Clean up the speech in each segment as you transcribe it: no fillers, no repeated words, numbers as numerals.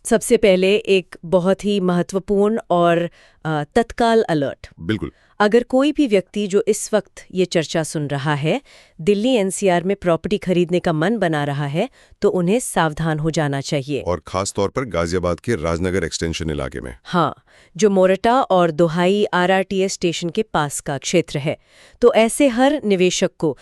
सबसे पहले एक बहुत ही महत्वपूर्ण और तत्काल अलर्ट। बिल्कुल। अगर कोई भी व्यक्ति जो इस वक्त ये चर्चा सुन रहा है, दिल्ली एनसीआर में प्रॉपर्टी खरीदने का मन बना रहा है, तो उन्हें सावधान हो जाना चाहिए। और खास तौर पर गाजियाबाद के राजनगर एक्सटेंशन इलाके में। हाँ, जो मोरटा और दोहाई आरआरटीएस स्टेशन के पास का क्षेत्र है। तो ऐसे हर निवेशक को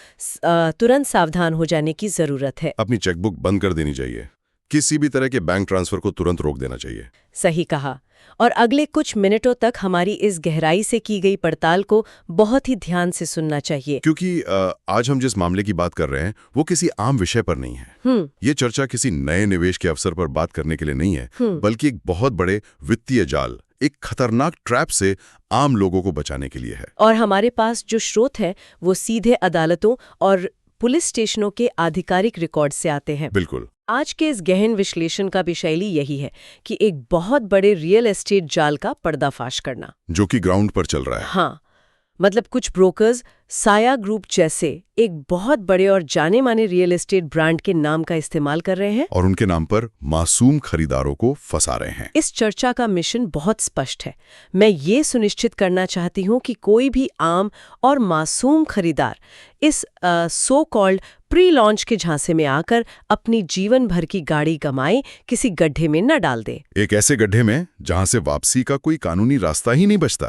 तुरंत सावधान हो जाने की जरूरत है। अपनी चेकबुक बंद कर देनी चाहिए। किसी भी तरह के बैंक ट्रांसफर को तुरंत रोक देना चाहिए। सही कहा। और अगले कुछ मिनटों तक हमारी इस गहराई से की गई पड़ताल को बहुत ही ध्यान से सुनना चाहिए, क्योंकि आज हम जिस मामले की बात कर रहे हैं वो किसी आम विषय पर नहीं है। ये चर्चा किसी नए निवेश के अवसर पर बात करने के लिए नहीं है, बल्कि एक बहुत बड़े वित्तीय जाल, एक खतरनाक ट्रैप से आम लोगों को बचाने के लिए है। और हमारे पास जो स्रोत है वो सीधे अदालतों और पुलिस स्टेशनों के आधिकारिक रिकॉर्ड से आते हैं। बिल्कुल। आज के इस गहन विश्लेषण का भी शैली यही है कि एक बहुत बड़े रियल एस्टेट जाल का पर्दाफाश करना, जो कि ग्राउंड पर चल रहा है। हाँ, मतलब कुछ ब्रोकर्स साया ग्रुप जैसे एक बहुत बड़े और जाने माने रियल एस्टेट ब्रांड के नाम का इस्तेमाल कर रहे हैं और उनके नाम पर मासूम खरीदारों को फंसा रहे हैं। इस चर्चा का मिशन बहुत स्पष्ट है। मैं ये सुनिश्चित करना चाहती हूँ कि कोई भी आम और मासूम खरीदार इस सो कॉल्ड प्री लॉन्च के झांसे में आकर अपनी जीवन भर की गाड़ी गमाए किसी गड्ढे में न डाल दे। एक ऐसे गड्ढे में जहां से वापसी का कोई कानूनी रास्ता ही नहीं बचता।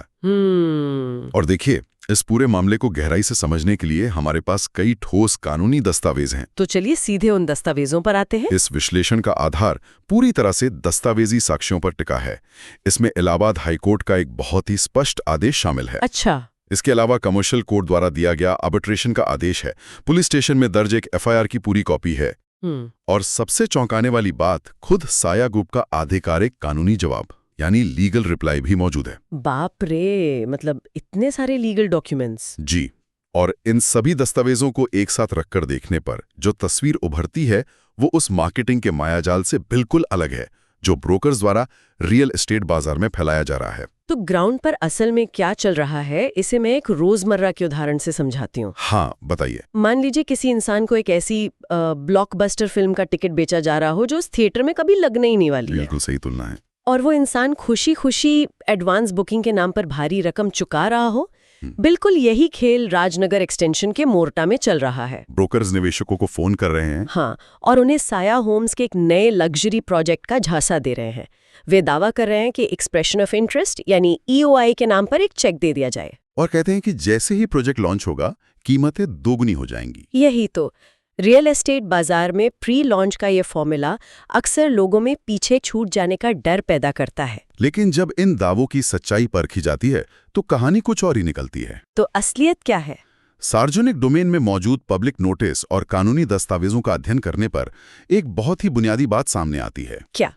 और देखिए, इस पूरे मामले को गहराई से समझने के लिए हमारे पास कई ठोस कानूनी दस्तावेज हैं। तो चलिए सीधे उन दस्तावेजों पर आते हैं। इस विश्लेषण का आधार पूरी तरह से दस्तावेजी साक्ष्यों पर टिका है। इसमें इलाहाबाद हाईकोर्ट का एक बहुत ही स्पष्ट आदेश शामिल है। अच्छा। इसके अलावा कमर्शियल कोर्ट द्वारा दिया गया आर्बिट्रेशन का आदेश है। पुलिस स्टेशन में दर्ज एक एफआईआर की पूरी कॉपी है। और सबसे चौंकाने वाली बात, खुद साया ग्रुप का आधिकारिक कानूनी जवाब यानी लीगल रिप्लाई भी मौजूद है। बाप रे, मतलब इतने सारे लीगल डॉक्यूमेंट्स। जी। और इन सभी दस्तावेजों को एक साथ रखकर देखने पर जो तस्वीर उभरती है वो उस मार्केटिंग के मायाजाल से बिल्कुल अलग है जो ब्रोकर्स द्वारा रियल एस्टेट बाजार में फैलाया जा रहा है। तो ग्राउंड पर असल में क्या चल रहा है, इसे मैं एक रोजमर्रा के उदाहरण से समझाती हूँ। हाँ, बताइए। मान लीजिए किसी इंसान को एक ऐसी ब्लॉकबस्टर फिल्म का टिकट बेचा जा रहा हो जो उस थिएटर में कभी लगने ही नहीं वाली है। बिल्कुल सही तुलना है। और वो इंसान खुशी खुशी एडवांस बुकिंग के नाम पर भारी रकम चुका रहा हो। बिल्कुल यही खेल राजनगर एक्सटेंशन के मोरटा में चल रहा है। ब्रोकर्स निवेशकों को फोन कर रहे हैं। हाँ, और उन्हें साया होम्स के एक नए लग्जरी प्रोजेक्ट का झांसा दे रहे हैं। वे दावा कर रहे हैं कि एक्सप्रेशन ऑफ इंटरेस्ट यानी ईओआई के नाम पर एक चेक दे दिया जाए। और कहते हैं कि जैसे ही प्रोजेक्ट लॉन्च होगा कीमतें दोगुनी हो जाएंगी। यही तो रियल एस्टेट बाजार में प्री लॉन्च का ये फॉर्मूला अक्सर लोगों में पीछे छूट जाने का डर पैदा करता है। लेकिन जब इन दावों की सच्चाई परखी जाती है तो कहानी कुछ और ही निकलती है। तो असलियत क्या है? सार्वजनिक डोमेन में मौजूद पब्लिक नोटिस और कानूनी दस्तावेजों का अध्ययन करने पर एक बहुत ही बुनियादी बात सामने आती है। क्या?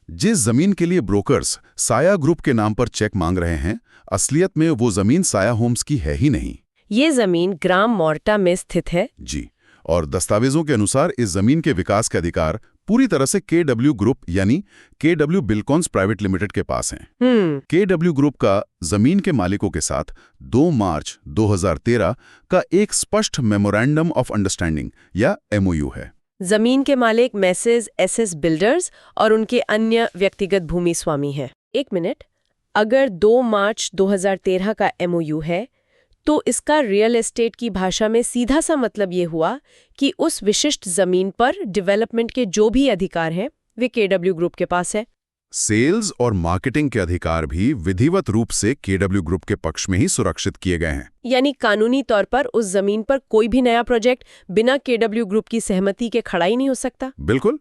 जिस जमीन के लिए ब्रोकर्स साया ग्रुप के नाम पर चेक मांग रहे हैं, असलियत में वो जमीन साया होम्स की है ही नहीं। ये जमीन ग्राम मोरटा में स्थित है। जी। और दस्तावेजों के अनुसार इस जमीन के विकास के अधिकार पूरी तरह से केडब्ल्यू ग्रुप यानी केडब्ल्यू बिल्कॉन्स प्राइवेट लिमिटेड के पास हैं। केडब्ल्यू ग्रुप का जमीन के मालिकों के साथ 2 मार्च 2013 का एक स्पष्ट मेमोरेंडम ऑफ अंडरस्टैंडिंग या एमओयू है। जमीन के मालिक मैसेज एसएस बिल्डर्स और उनके अन्य व्यक्तिगत भूमि स्वामी हैं। एक मिनट, अगर 2 मार्च 2013 का एमओयू है तो इसका रियल एस्टेट की भाषा में सीधा सा मतलब ये हुआ कि उस विशिष्ट जमीन पर डेवलपमेंट के जो भी अधिकार हैं वे केडब्ल्यू ग्रुप के पास है। सेल्स और मार्केटिंग के अधिकार भी विधिवत रूप से केडब्ल्यू ग्रुप के पक्ष में ही सुरक्षित किए गए हैं। यानी कानूनी तौर पर उस जमीन पर कोई भी नया प्रोजेक्ट बिना केडब्ल्यू ग्रुप की सहमति के खड़ा ही नहीं हो सकता। बिल्कुल।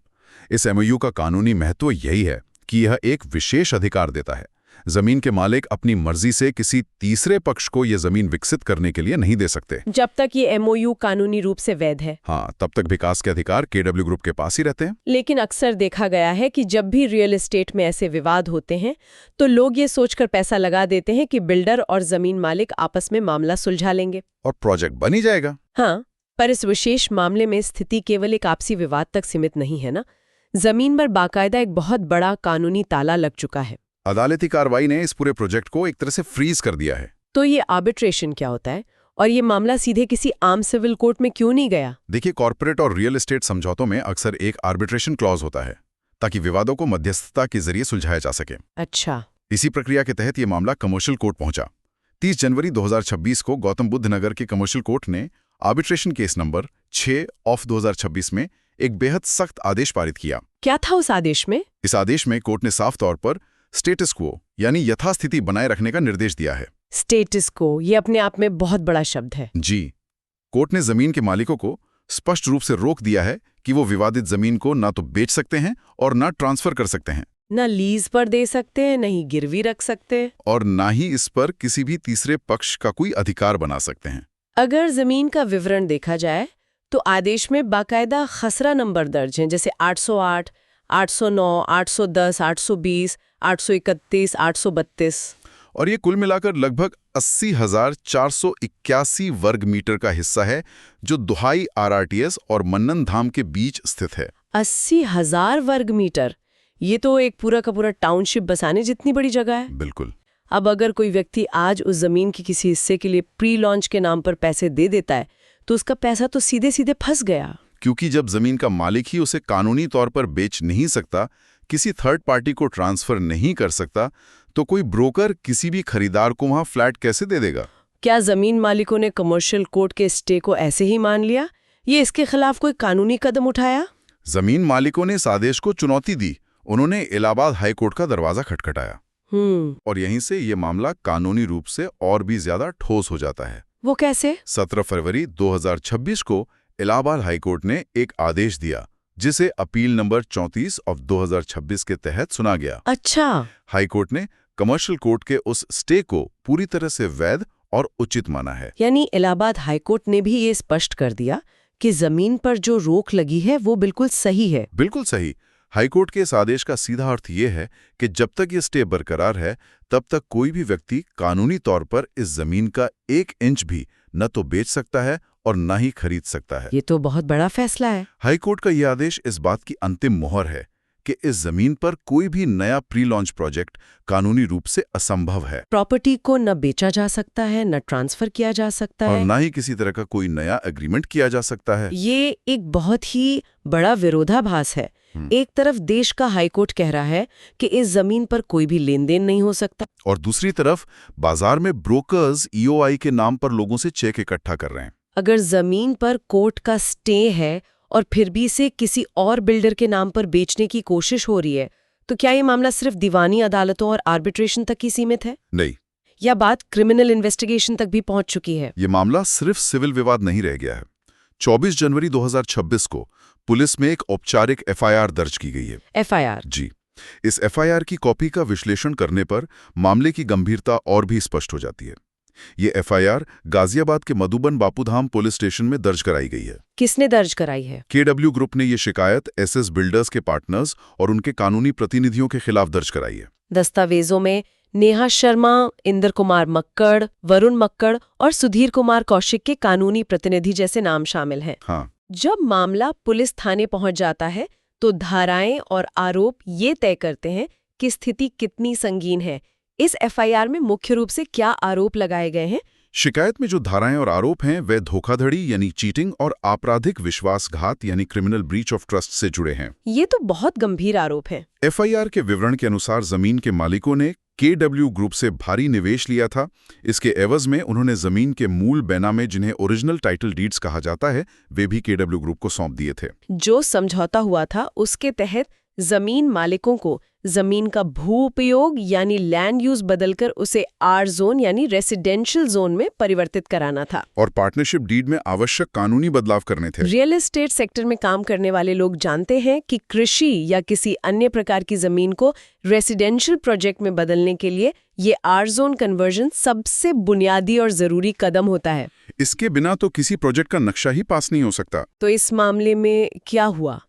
इस एमओयू का कानूनी महत्व यही है कि यह एक विशेष अधिकार देता है। जमीन के मालिक अपनी मर्जी से किसी तीसरे पक्ष को यह जमीन विकसित करने के लिए नहीं दे सकते जब तक ये एमओयू कानूनी रूप से वैध है। हाँ, तब तक विकास के अधिकार केडब्ल्यू ग्रुप के पास ही रहते हैं। लेकिन अक्सर देखा गया है कि जब भी रियल एस्टेट में ऐसे विवाद होते हैं तो लोग ये सोचकर पैसा लगा देते हैं कि बिल्डर और जमीन मालिक आपस में मामला सुलझा लेंगे और प्रोजेक्ट बन ही जाएगा। हाँ, पर इस विशेष मामले में स्थिति केवल एक आपसी विवाद तक सीमित नहीं है ना। जमीन पर बाकायदा एक बहुत बड़ा कानूनी ताला लग चुका है। अदालती कार्रवाई ने इस पूरे प्रोजेक्ट को एक तरह से फ्रीज कर दिया है। तो ये आर्बिट्रेशन क्या होता है और ये मामला सीधे किसी आम सिविल कोर्ट में क्यों नहीं गया? देखिए, कॉर्पोरेट और रियल एस्टेट समझौतों में अक्सर एक आर्बिट्रेशन क्लॉज होता है ताकि विवादों को मध्यस्थता के जरिए सुलझाया जा सके। अच्छा। इसी प्रक्रिया के तहत ये मामला कमर्शियल कोर्ट पहुंचा। 30 जनवरी 2026 को गौतम बुद्ध नगर के कमर्शियल कोर्ट ने आर्बिट्रेशन केस नंबर 6/2026 में एक बेहद सख्त आदेश पारित किया। क्या था उस आदेश में? इस आदेश में कोर्ट ने साफ तौर पर स्टेटस क्वो यानी यथास्थिति बनाए रखने का निर्देश दिया है। स्टेटस को, ये अपने आप में बहुत बड़ा शब्द है। जी, कोर्ट ने जमीन के मालिकों को स्पष्ट रूप से रोक दिया है कि वो विवादित जमीन को ना तो बेच सकते हैं और ना ट्रांसफर कर सकते हैं, ना लीज पर दे सकते हैं, ना ही गिरवी रख सकते, और ना ही इस पर किसी भी तीसरे पक्ष का कोई अधिकार बना सकते हैं। अगर जमीन का विवरण देखा जाए तो आदेश में बाकायदा खसरा नंबर दर्ज हैं, जैसे 808, 809, 810, 820, 831, 832। और ये कुल मिलाकर लगभग 80,481 वर्ग मीटर का हिस्सा है जो दुहाई RRTS और मन्नन धाम के बीच स्थित है। 80,000 वर्ग मीटर, ये तो एक पूरा का पूरा टाउनशिप बसाने जितनी बड़ी जगह है। बिल्कुल। अब अगर कोई व्यक्ति आज उस जमीन के किसी हिस्से के लिए प्री लॉन्च के नाम पर पैसे दे देता है तो उसका पैसा तो सीधे सीधे फंस गया। क्योंकि जब जमीन का मालिक ही उसे कानूनी तौर पर बेच नहीं सकता, किसी थर्ड पार्टी को ट्रांसफर नहीं कर सकता, तो कोई ब्रोकर किसी भी खरीदार को वहां फ्लैट कैसे दे देगा? क्या जमीन मालिकों ने कमर्शियल कोर्ट के स्टे को ऐसे ही मान लिया? ये इसके खिलाफ कोई कानूनी कदम उठाया? जमीन मालिकों ने इस आदेश को चुनौती दी। उन्होंने इलाहाबाद हाई कोर्ट का दरवाजा खटखटाया और यहीं से ये मामला कानूनी रूप से और भी ज्यादा ठोस हो जाता है। वो कैसे? 17 फरवरी 2026 को इलाहाबाद हाई कोर्ट ने एक आदेश दिया जिसे अपील नंबर 34/2026 के तहत सुना गया। अच्छा। हाई कोर्ट ने कमर्शियल कोर्ट के उस स्टे को पूरी तरह से वैध और उचित माना है। यानी इलाहाबाद हाई कोर्ट ने भी ये स्पष्ट कर दिया कि जमीन पर जो रोक लगी है वो बिल्कुल सही है। बिल्कुल सही। हाईकोर्ट के इस आदेश का सीधा अर्थ ये है कि जब तक ये स्टे बरकरार है तब तक कोई भी व्यक्ति कानूनी तौर पर इस जमीन का 1 इंच भी न तो बेच सकता है और न ही खरीद सकता है। ये तो बहुत बड़ा फैसला है। हाईकोर्ट का यह आदेश इस बात की अंतिम मोहर है कि इस जमीन पर कोई भी नया प्री लॉन्च प्रोजेक्ट कानूनी रूप से असंभव है। प्रॉपर्टी को न बेचा जा सकता है, न ट्रांसफर किया जा सकता है, और न ही किसी तरह का कोई नया एग्रीमेंट किया जा सकता है। ये एक बहुत ही बड़ा विरोधाभास है। एक तरफ देश का हाईकोर्ट कह रहा है कि इस जमीन पर कोई भी लेन देन नहीं हो सकता, और दूसरी तरफ बाजार में ब्रोकर्स EOI के नाम पर लोगों से चेक इकट्ठा कर रहे हैं। अगर जमीन पर कोर्ट का स्टे है और फिर भी इसे किसी और बिल्डर के नाम पर बेचने की कोशिश हो रही है, तो क्या ये मामला सिर्फ दीवानी अदालतों और आर्बिट्रेशन तक ही सीमित है? नहीं, या बात क्रिमिनल इन्वेस्टिगेशन तक भी पहुंच चुकी है? ये मामला सिर्फ सिविल विवाद नहीं रह गया है। 24 जनवरी 2026 को पुलिस में एक औपचारिक FIR दर्ज की गई है। FIR? जी। इस FIR की कॉपी का विश्लेषण करने पर मामले की गंभीरता और भी स्पष्ट हो जाती है। ये FIR गाजियाबाद के मधुबन बापूधाम पुलिस स्टेशन में दर्ज कराई गई है। किसने दर्ज कराई है? KW ग्रुप ने ये शिकायत SS बिल्डर्स के पार्टनर्स और उनके कानूनी प्रतिनिधियों के खिलाफ दर्ज कराई है। दस्तावेजों में नेहा शर्मा, इंद्र कुमार मक्कड़, वरुण मक्कड़ और सुधीर कुमार कौशिक के कानूनी प्रतिनिधि जैसे नाम शामिल हैं। हाँ। जब मामला पुलिस थाने पहुंच जाता है तो धाराएं और आरोप ये तय करते हैं कि स्थिति कितनी संगीन है। इस FIR में मुख्य रूप से क्या आरोप लगाए गए हैं? शिकायत में जो धाराएं और आरोप हैं वे धोखाधड़ी यानी चीटिंग और आपराधिक विश्वासघात यानी क्रिमिनल ब्रीच ऑफ ट्रस्ट से जुड़े हैं। ये तो बहुत गंभीर आरोप हैं। FIR के विवरण के अनुसार जमीन के मालिकों ने KW ग्रुप से भारी निवेश लिया था। इसके एवज में उन्होंने जमीन के मूल बैनामे, जिन्हें ओरिजिनल टाइटल डीड्स कहा जाता है, वे भी KW ग्रुप को सौंप दिए थे। जो समझौता हुआ था उसके तहत जमीन मालिकों को जमीन का भू उपयोग यानी लैंड यूज बदलकर उसे R जोन यानी रेसिडेंशियल जोन में परिवर्तित कराना था और पार्टनरशिप डीड में आवश्यक कानूनी बदलाव करने थे। रियल एस्टेट सेक्टर में काम करने वाले लोग जानते हैं कि कृषि या किसी अन्य प्रकार की जमीन को रेसिडेंशियल प्रोजेक्ट में बदलने के लिए ये R जोन कन्वर्जन सबसे बुनियादी और जरूरी कदम होता है। इसके बिना तो किसी प्रोजेक्ट का नक्शा ही पास नहीं हो सकता। तो इस मामले में क्या हुआ?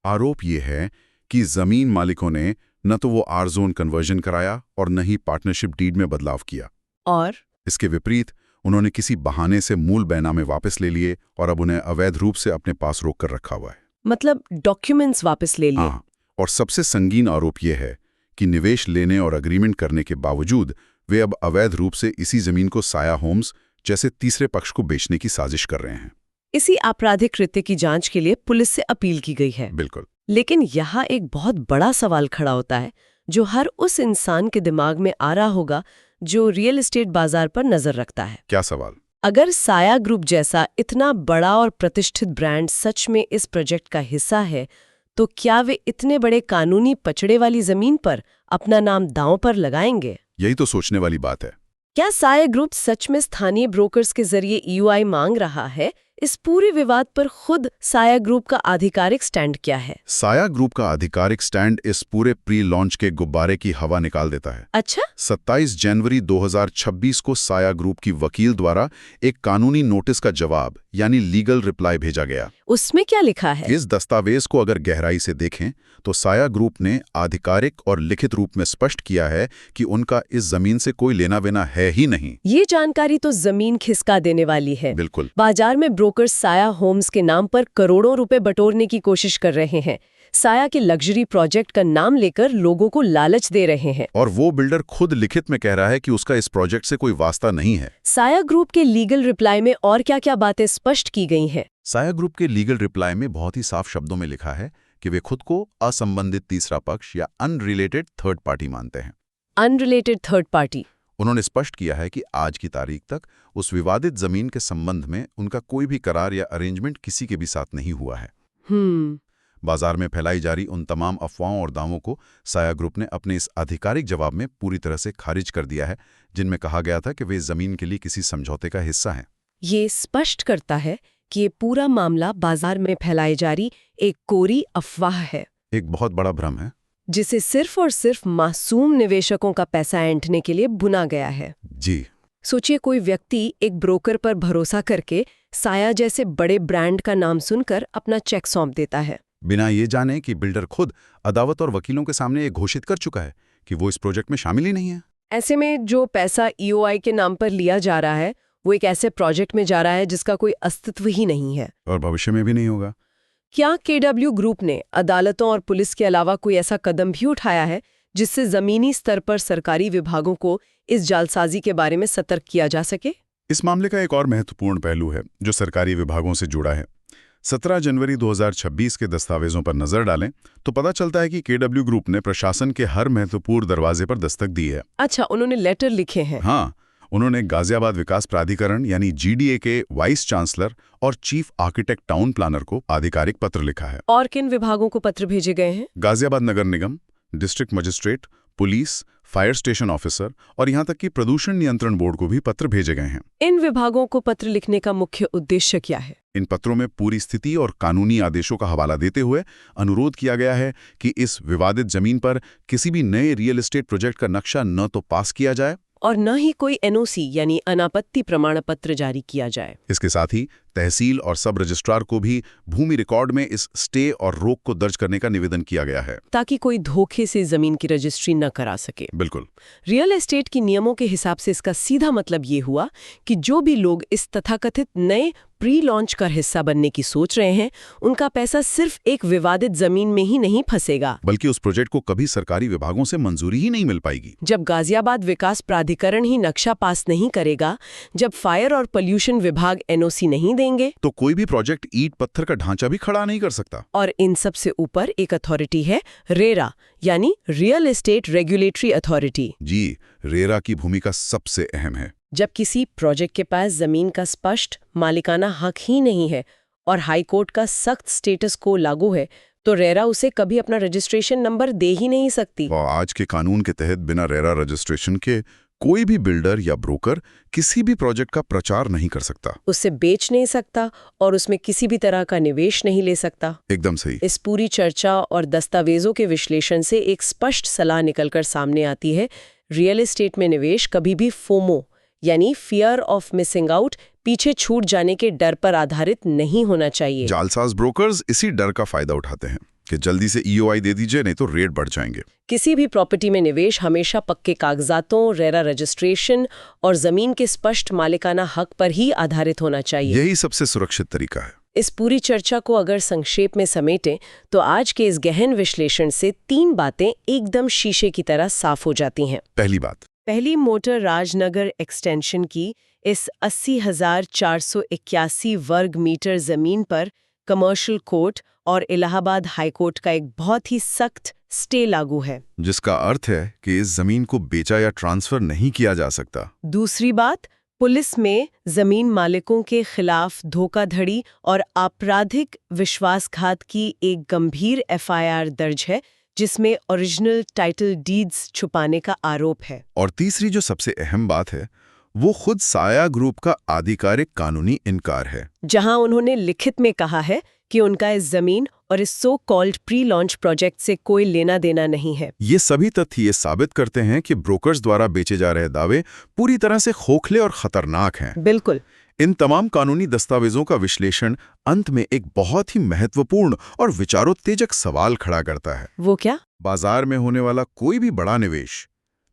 आरोप ये है कि जमीन मालिकों ने न तो वो R जोन कन्वर्जन कराया और न ही पार्टनरशिप डीड में बदलाव किया, और इसके विपरीत उन्होंने किसी बहाने से मूल बैनामे वापस ले लिए और अब उन्हें अवैध रूप से अपने पास रोक कर रखा हुआ है। मतलब डॉक्यूमेंट्स वापस ले लिए? हाँ, और सबसे संगीन आरोप यह है कि निवेश लेने और अग्रीमेंट करने के बावजूद वे अब अवैध रूप से इसी जमीन को साया होम्स जैसे तीसरे पक्ष को बेचने की साजिश कर रहे हैं। इसी आपराधिक कृत्य की जांच के लिए पुलिस से अपील की गई है। बिल्कुल। लेकिन यहाँ एक बहुत बड़ा सवाल खड़ा होता है जो हर उस इंसान के दिमाग में आ रहा होगा जो रियल एस्टेट बाजार पर नजर रखता है। क्या सवाल? अगर साया ग्रुप जैसा इतना बड़ा और प्रतिष्ठित ब्रांड सच में इस प्रोजेक्ट का हिस्सा है, तो क्या वे इतने बड़े कानूनी पचड़े वाली जमीन पर अपना नाम दांव पर लगाएंगे? यही तो सोचने वाली बात है। क्या साया ग्रुप सच में स्थानीय ब्रोकर्स के जरिए ईओआई मांग रहा है? इस पूरे विवाद पर खुद साया ग्रुप का आधिकारिक स्टैंड क्या है? साया ग्रुप का आधिकारिक स्टैंड इस पूरे प्री लॉन्च के गुब्बारे की हवा निकाल देता है। अच्छा? 27 जनवरी 2026 को साया ग्रुप की वकील द्वारा एक कानूनी नोटिस का जवाब यानी लीगल रिप्लाई भेजा गया। उसमें क्या लिखा है? इस दस्तावेज को अगर गहराई से देखें तो साया ग्रुप ने आधिकारिक और लिखित रूप में स्पष्ट किया है कि उनका इस जमीन से कोई लेना देना है ही नहीं। ये जानकारी तो जमीन खिसका देने वाली है। बिल्कुल। बाजार में ब्रोकर साया होम्स के नाम पर करोड़ों रुपए बटोरने की कोशिश कर रहे हैं। साया के लग्जरी प्रोजेक्ट का नाम लेकर लोगों को लालच दे रहे हैं। और वो बिल्डर खुद लिखित में कह रहा है कि उसका इस प्रोजेक्ट से कोई वास्ता नहीं है। साया ग्रुप के लीगल रिप्लाई में और क्या-क्या बातें स्पष्ट की गई हैं? साया ग्रुप के लीगल रिप्लाई में बहुत ही साफ शब्दों में लिखा है कि वे खुद को असंबंधित तीसरा पक्ष या अनरिलेटेड थर्ड पार्टी मानते हैं। Unrelated third party. उन्होंने स्पष्ट किया है कि आज की तारीख तक उस विवादित जमीन के संबंध में उनका कोई भी करार या अरेंजमेंट किसी के भी साथ नहीं हुआ है। बाजार में फैलाई जा रही उन तमाम अफवाहों और दावों को साया ग्रुप ने अपने इस आधिकारिक जवाब में पूरी तरह से खारिज कर दिया है, जिनमें कहा गया था कि वे जमीन के लिए किसी समझौते का हिस्सा हैं। ये स्पष्ट करता है कि ये पूरा मामला बाजार में फैलाई जा रही एक कोरी अफवाह है, एक बहुत बड़ा भ्रम है जिसे सिर्फ और सिर्फ मासूम निवेशकों का पैसा ऐंठने के लिए बुना गया है। जी। सोचिए, कोई व्यक्ति एक ब्रोकर पर भरोसा करके साया जैसे बड़े ब्रांड का नाम सुनकर अपना चेक सौंप देता है, बिना ये जाने कि बिल्डर खुद अदावत और वकीलों के सामने ये घोषित कर चुका है कि वो इस प्रोजेक्ट में शामिल ही नहीं है। ऐसे में जो पैसा ईओआई के नाम पर लिया जा रहा है वो एक ऐसे प्रोजेक्ट में जा रहा है जिसका कोई अस्तित्व ही नहीं है और भविष्य में भी नहीं होगा। क्या केडब्ल्यू ग्रुप ने अदालतों और पुलिस के अलावा कोई ऐसा कदम भी उठाया है जिससे जमीनी स्तर पर सरकारी विभागों को इस जालसाजी के बारे में सतर्क किया जा सके? इस मामले का एक और महत्वपूर्ण पहलू है जो सरकारी विभागों से जुड़ा है। 17 जनवरी 2026 के दस्तावेजों पर नजर डालें तो पता चलता है कि केडब्ल्यू ग्रुप ने प्रशासन के हर महत्वपूर्ण दरवाजे पर दस्तक दी है। अच्छा, उन्होंने लेटर लिखे हैं? हाँ, उन्होंने गाजियाबाद विकास प्राधिकरण यानी जीडीए के वाइस चांसलर और चीफ आर्किटेक्ट टाउन प्लानर को आधिकारिक पत्र लिखा है। और किन विभागों को पत्र भेजे गए हैं? गाजियाबाद नगर निगम, district magistrate, police, fire station officer और यहां तक कि प्रदूषण नियंत्रण बोर्ड को भी पत्र भेजे गए हैं। इन विभागों को पत्र लिखने का मुख्य उद्देश्य क्या है? इन पत्रों में पूरी स्थिति और कानूनी आदेशों का हवाला देते हुए अनुरोध किया गया है कि इस विवादित जमीन पर किसी भी नए रियल एस्टेट प्रोजेक्ट का नक्शा न तो पास किया जाए और न ही कोई एनओसी यानी अनापत्ति प्रमाण पत्र जारी किया जाए। इसके साथ ही तहसील और सब रजिस्ट्रार को भी भूमि रिकॉर्ड में इस स्टे और रोक को दर्ज करने का निवेदन किया गया है ताकि कोई धोखे से जमीन की रजिस्ट्री न करा सके। बिल्कुल। रियल एस्टेट की नियमों के हिसाब से इसका सीधा मतलब ये हुआ कि जो भी लोग इस तथाकथित नए प्री लॉन्च का हिस्सा बनने की सोच रहे हैं, उनका पैसा सिर्फ एक विवादित जमीन में ही नहीं फंसेगा, बल्कि उस प्रोजेक्ट को कभी सरकारी विभागों से मंजूरी ही नहीं मिल पाएगी। जब गाजियाबाद विकास प्राधिकरण ही नक्शा पास नहीं करेगा, जब फायर और पोल्यूशन विभाग एनओसी नहीं देंगे, तो कोई भी प्रोजेक्ट ईंट पत्थर का ढांचा भी खड़ा नहीं कर सकता। और इन सब से ऊपर एक अथॉरिटी है रेरा यानी रियल एस्टेट रेगुलेटरी अथॉरिटी। जी, रेरा की भूमिका सबसे अहम है। जब किसी प्रोजेक्ट के पास जमीन का स्पष्ट मालिकाना हक ही नहीं है और हाई कोर्ट का सख्त स्टेटस को लागू है, तो रेरा उसे कभी अपना रजिस्ट्रेशन नंबर दे ही नहीं सकती। आज के कानून के तहत बिना रेरा रजिस्ट्रेशन के कोई भी बिल्डर या ब्रोकर किसी भी प्रोजेक्ट का प्रचार नहीं कर सकता, उससे बेच नहीं सकता और उसमें किसी भी तरह का निवेश नहीं ले सकता। एकदम सही। इस पूरी चर्चा और दस्तावेजों के विश्लेषण से एक स्पष्ट सलाह निकलकर सामने आती है, रियल एस्टेट में निवेश कभी भी फोमो यानी फियर ऑफ मिसिंग आउट, पीछे छूट जाने के डर पर आधारित नहीं होना चाहिए। जालसाज ब्रोकर्स इसी डर का फायदा उठाते हैं कि जल्दी से ईओआई दे दीजिए, नहीं तो रेट बढ़ जाएंगे। किसी भी प्रॉपर्टी में निवेश हमेशा पक्के कागजातों, रेरा रजिस्ट्रेशन और जमीन के स्पष्ट मालिकाना हक पर ही आधारित होना चाहिए। यही सबसे सुरक्षित तरीका है। इस पूरी चर्चा को अगर संक्षेप में समेटें तो आज के इस गहन विश्लेषण से 3 बातें एकदम शीशे की तरह साफ हो जाती हैं। पहली, मोटर राजनगर एक्सटेंशन की इस 80,481 वर्ग मीटर जमीन पर कमर्शियल कोर्ट और इलाहाबाद हाईकोर्ट का एक बहुत ही सख्त स्टे लागू है, जिसका अर्थ है कि इस जमीन को बेचा या ट्रांसफर नहीं किया जा सकता। दूसरी बात, पुलिस में जमीन मालिकों के खिलाफ धोखाधड़ी और आपराधिक विश्वासघात की एक गंभीर एफआईआर दर्ज है, जिसमें ओरिजिनल टाइटल डीड्स छुपाने का आरोप है। और तीसरी जो सबसे अहम बात है, वो खुद साया ग्रुप का आधिकारिक कानूनी इनकार है, जहां उन्होंने लिखित में कहा है कि उनका इस जमीन और इस so called pre launch project से कोई लेना देना नहीं है। ये सभी तथ्य ये साबित करते हैं कि ब्रोकर्स द्वारा बेचे जा रहे दावे पूरी तरह से खोखले और खतरनाक हैं। बिल्कुल। इन तमाम कानूनी दस्तावेजों का विश्लेषण अंत में एक बहुत ही महत्वपूर्ण और विचारोत्तेजक सवाल खड़ा करता है। वो क्या? बाजार में होने वाला कोई भी बड़ा निवेश,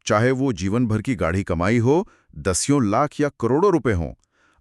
चाहे वो जीवन भर की गाढ़ी कमाई हो, दसियों लाख या करोड़ों रुपए हों,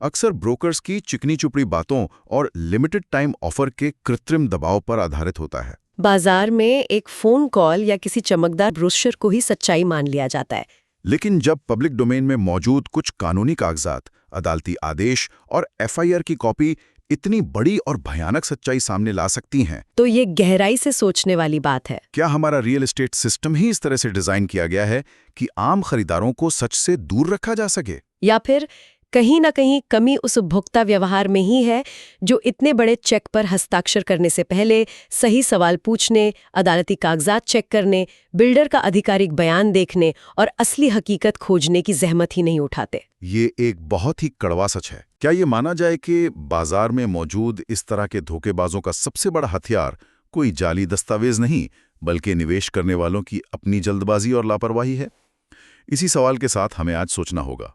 अक्सर ब्रोकर्स की चिकनी चुपड़ी बातों और लिमिटेड टाइम ऑफर के कृत्रिम दबाव पर आधारित होता है। बाजार में एक फोन कॉल या किसी चमकदार ब्रोशर को ही सच्चाई मान लिया जाता है। लेकिन जब पब्लिक डोमेन में मौजूद कुछ कानूनी कागजात, अदालती आदेश और एफआईआर की कॉपी इतनी बड़ी और भयानक सच्चाई सामने ला सकती हैं, तो ये गहराई से सोचने वाली बात है। क्या हमारा रियल एस्टेट सिस्टम ही इस तरह से डिजाइन किया गया है कि आम खरीदारों को सच से दूर रखा जा सके? या फिर कहीं ना कहीं कमी उस उपभोक्ता व्यवहार में ही है जो इतने बड़े चेक पर हस्ताक्षर करने से पहले सही सवाल पूछने, अदालती कागजात चेक करने, बिल्डर का आधिकारिक बयान देखने और असली हकीकत खोजने की जहमत ही नहीं उठाते? ये एक बहुत ही कड़वा सच है। क्या ये माना जाए कि बाजार में मौजूद इस तरह के धोखेबाजों का सबसे बड़ा हथियार कोई जाली दस्तावेज नहीं, बल्कि निवेश करने वालों की अपनी जल्दबाजी और लापरवाही है? इसी सवाल के साथ हमें आज सोचना होगा।